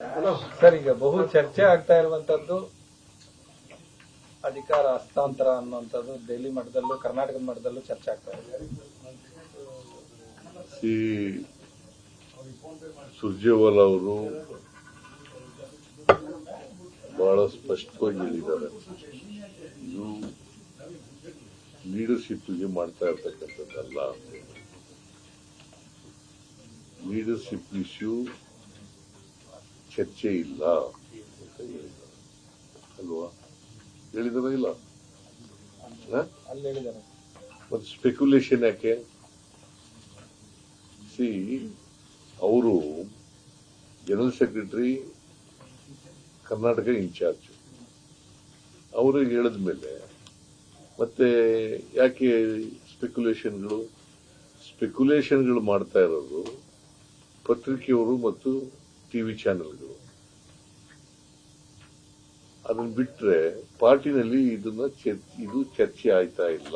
Sir, ಈಗ ಬಹು ಚರ್ಚೆ ಆಗ್ತಾ ಇರುವಂತದ್ದು ಅಧಿಕಾರ ಹಸ್ತಾಂತರ ಅನ್ನುವಂಥದ್ದು ದೆಹಲಿ ಮಟ್ಟದಲ್ಲೂ ಕರ್ನಾಟಕದ ಮಟ್ಟದಲ್ಲೂ ಚರ್ಚೆ ಆಗ್ತಾ ಇದೆ. ಸುರ್ಜೇವಾಲಾ ಅವರು ಬಹಳ ಸ್ಪಷ್ಟವಾಗಿ ಹೇಳಿದ್ದಾರೆ, ಇದು ಲೀಡರ್ಶಿಪ್ಗೆ ಮಾಡ್ತಾ ಇರ್ತಕ್ಕಂಥದ್ದಲ್ಲ. ಲೀಡರ್ಶಿಪ್ ಇಶ್ಯೂ ಚರ್ಚೆ ಇಲ್ಲ ಅಂತ ಹೇಳಿದ್ದಾರೆ ಅಲ್ವಾ? ಹೇಳಿದಾರ ಇಲ್ಲ? ಅಲ್ಲಿ ಹೇಳಿದ್ದಾರೆ. ಮತ್ತೆ ಸ್ಪೆಕ್ಯುಲೇಷನ್ ಯಾಕೆ? ಅವರು ಜನರಲ್ ಸೆಕ್ರೆಟರಿ, ಕರ್ನಾಟಕ ಇನ್ಚಾರ್ಜ್, ಅವರಿಗೆ ಹೇಳಿದ್ಮೇಲೆ ಮತ್ತೆ ಯಾಕೆ ಸ್ಪೆಕ್ಯುಲೇಷನ್ಗಳು ಮಾಡ್ತಾ ಇರೋದು ಪತ್ರಿಕೆಯವರು ಮತ್ತು ಟಿವಿ ಚಾನೆಲ್ಗಳು. ಅದನ್ನ ಬಿಟ್ರೆ ಪಾರ್ಟಿನಲ್ಲಿ ಇದು ಚರ್ಚೆ ಆಯ್ತಾ ಇಲ್ಲ.